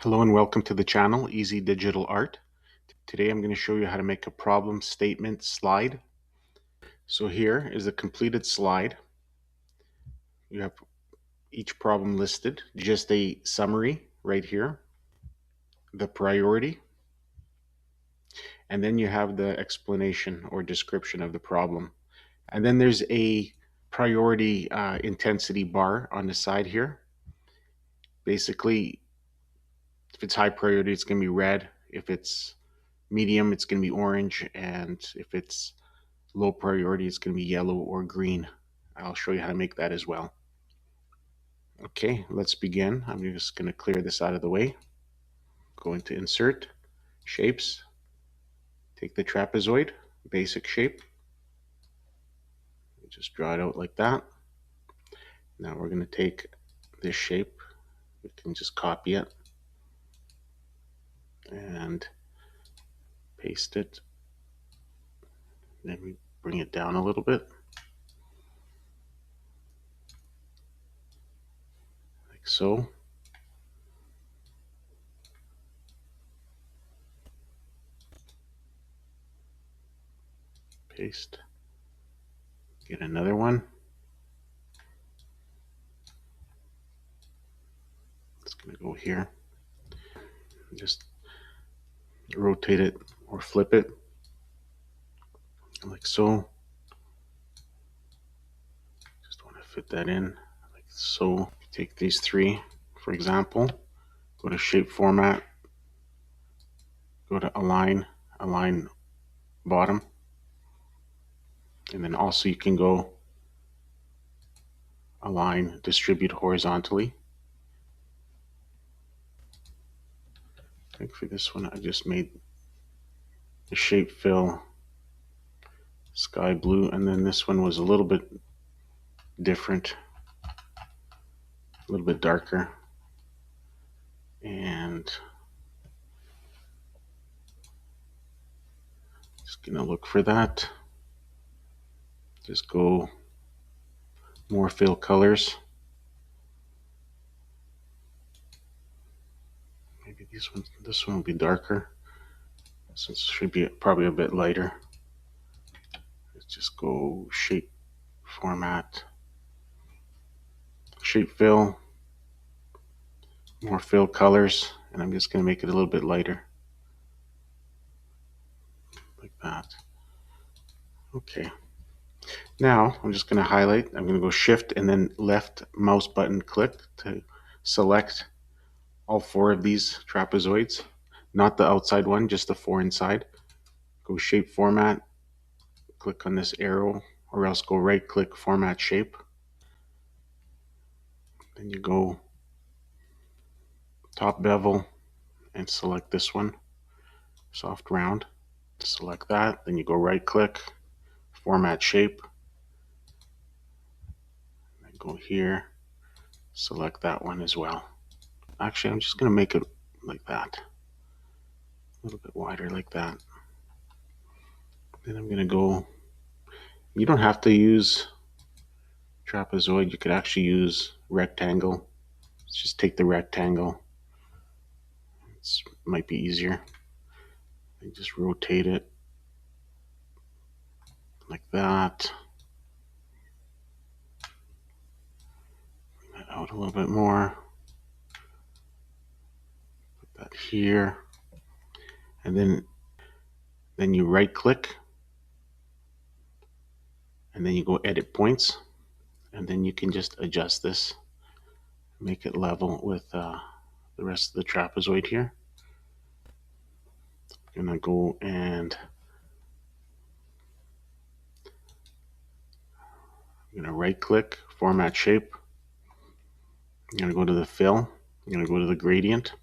Hello and welcome to the channel, Easy Digital Art. Today I'm going to show you how to make a problem statement slide. So here is a completed slide. You have each problem listed, just a summary right here, the priority, and then you have the explanation or description of the problem. And then there's a priority intensity bar on the side here. Basically, if it's high priority, it's going to be red. If it's medium, it's going to be orange. And if it's low priority, it's going to be yellow or green. I'll show you how to make that as well. Okay, let's begin. I'm just going to clear this out of the way. Go into Insert, Shapes, take the trapezoid, basic shape. Just draw it out like that. Now we're going to take this shape. We can just copy it and paste it. Then we bring it down a little bit, like so. Paste. Get another one. It's going to go here. Just rotate it or flip it like so. Just want to fit that in like so. Take these three, for example, go to shape format, go to align bottom, and then also you can go align distribute horizontally. I think for this one I just made the shape fill sky blue, and then this one was a little bit different, a little bit darker, and just gonna look for that. Just go more fill colors. Maybe this one will be darker. This should be probably a bit lighter. Let's just go shape format, shape fill, more fill colors, and I'm just going to make it a little bit lighter, like that. Okay. Now I'm just going to highlight. I'm going to go Shift and then left mouse button click to select all four of these trapezoids, not the outside one, just the four inside. Go Shape Format, click on this arrow, or else go right click Format Shape. Then you go Top Bevel and select this one, Soft Round. Select that, then you go right click, Format Shape, and go here, select that one as well. Actually, I'm just going to make it like that, a little bit wider like that. Then I'm going to go, you don't have to use trapezoid, you could actually use rectangle. Just take the rectangle, it might be easier, and just rotate it like that. Bring that out a little bit more, put that here, and then you right click, and then you go Edit Points, and then you can just adjust this, make it level with the rest of the trapezoid here. I'm gonna go and I'm gonna right click, Format Shape. I'm gonna go to the fill, I'm gonna go to the gradient,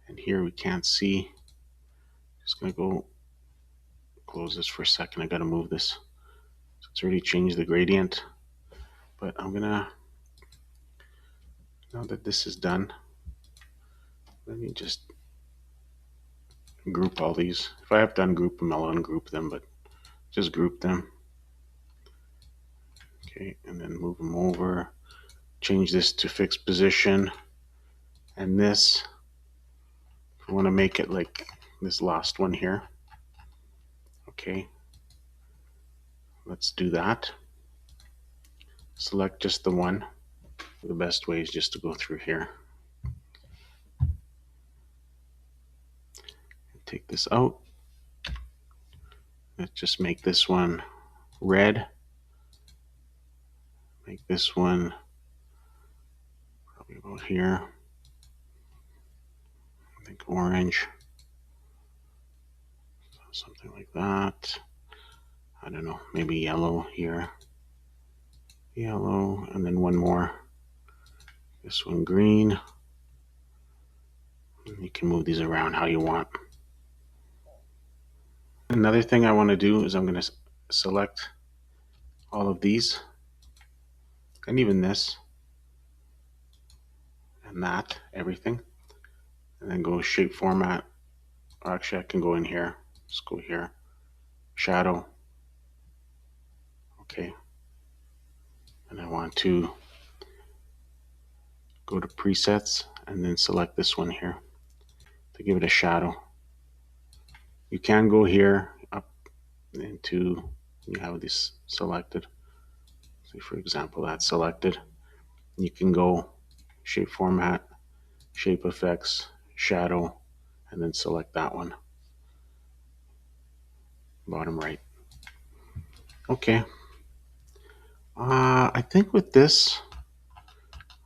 and here we can't see. Just gonna go close this for a second. I gotta move this. So it's already changed the gradient, but I'm gonna, now that this is done, let me just group all these. If I have to ungroup them, I'll ungroup them, but just group them. Okay, and then move them over. Change this to fixed position, and this I want to make it like this last one here. Okay, let's do that. Select just the one. The best way is just to go through here. Take this out. Let's just make this one red. Make this one probably about here. I think orange. Something like that. I don't know, maybe yellow here. Yellow, and then one more. This one green. You can move these around how you want. Another thing I want to do is I'm going to select all of these, and even this, and that, everything, and then go shape format. Or actually, I can go in here. Let's go here. Shadow. Okay. And I want to go to presets and then select this one here to give it a shadow. You can go here up into, you have this selected. Say for example, that's selected. You can go shape format, shape effects, shadow, and then select that one. Bottom right. Okay. I think with this,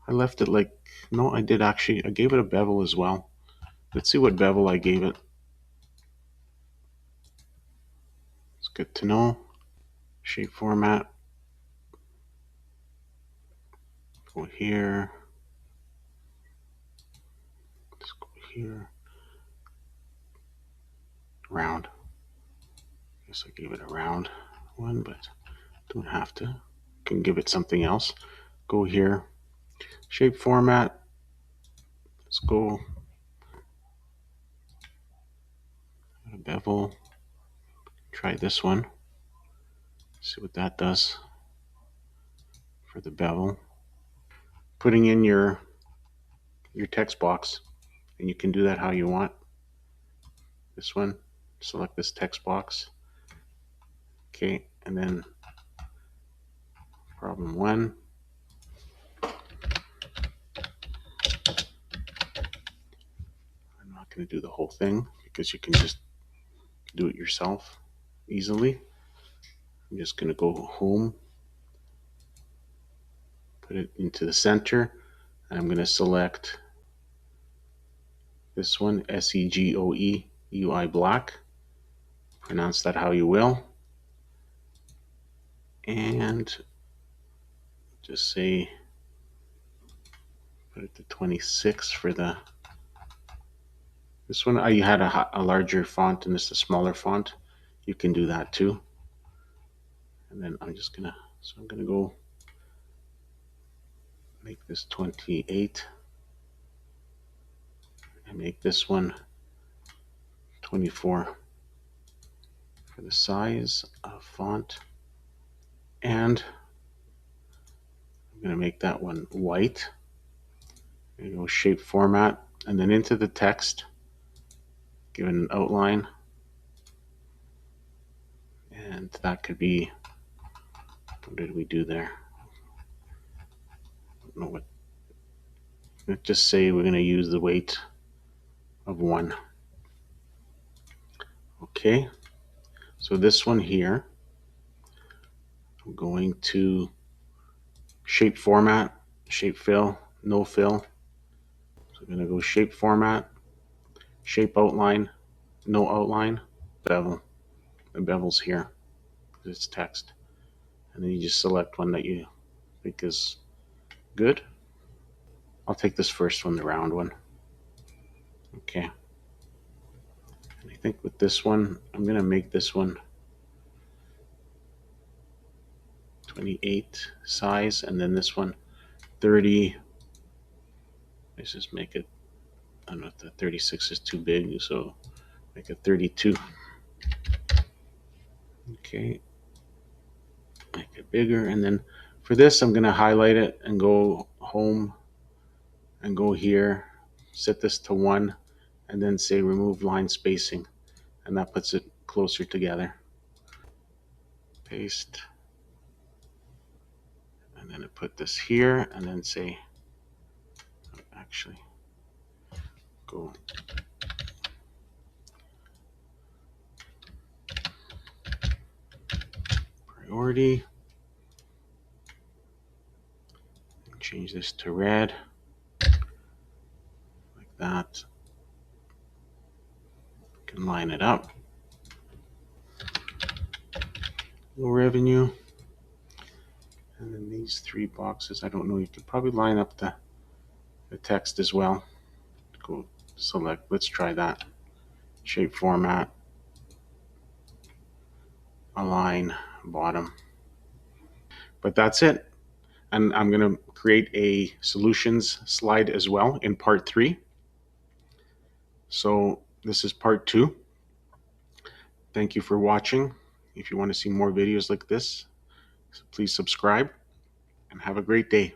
I left it like, no, I did actually, I gave it a bevel as well. Let's see what bevel I gave it. It's good to know. Shape format. Go here. Let's go here. Round. Guess I gave it a round one, but don't have to. Can give it something else. Go here. Shape format. Let's go. A bevel. Try this one. See what that does for the bevel. Putting in your text box, and you can do that how you want. This one, select this text box. Okay, and then problem one. I'm not going to do the whole thing because you can just do it yourself easily. I'm just going to go home, put it into the center, and I'm going to select this one, SEGOE UI black. Pronounce that how you will. And just say, put it to 26 for the, this one I had a larger font and this is a smaller font. You can do that too. And then I'm just gonna, so I'm gonna go make this 28 and make this one 24 for the size of font. And I'm gonna make that one white. I'm gonna go shape format and then into the text, give it an outline. And that could be, what did we do there? I don't know what. Let's just say we're going to use the weight of 1. Okay, so this one here, I'm going to shape format, shape fill, no fill. So I'm going to go shape format, shape outline, no outline, bevel. The bevel's here because it's text. And then you just select one that you think is good. I'll take this first one, the round one. Okay. And I think with this one, I'm going to make this one 28 size, and then this one 30. Let's just make it, I don't know if the 36 is too big, so make it 32. Okay, make it bigger, and then for this I'm going to highlight it and go home and go here, set this to 1, and then say remove line spacing, and that puts it closer together. Paste, and then I put this here, and then say, actually, go priority, and change this to red, like that. Can line it up. Low revenue. And then these three boxes, I don't know, you could probably line up the text as well. Go select, let's try that. Shape format, align, bottom. But that's it. And I'm going to create a solutions slide as well in part 3. So this is part 2. Thank you for watching. If you want to see more videos like this, please subscribe and have a great day.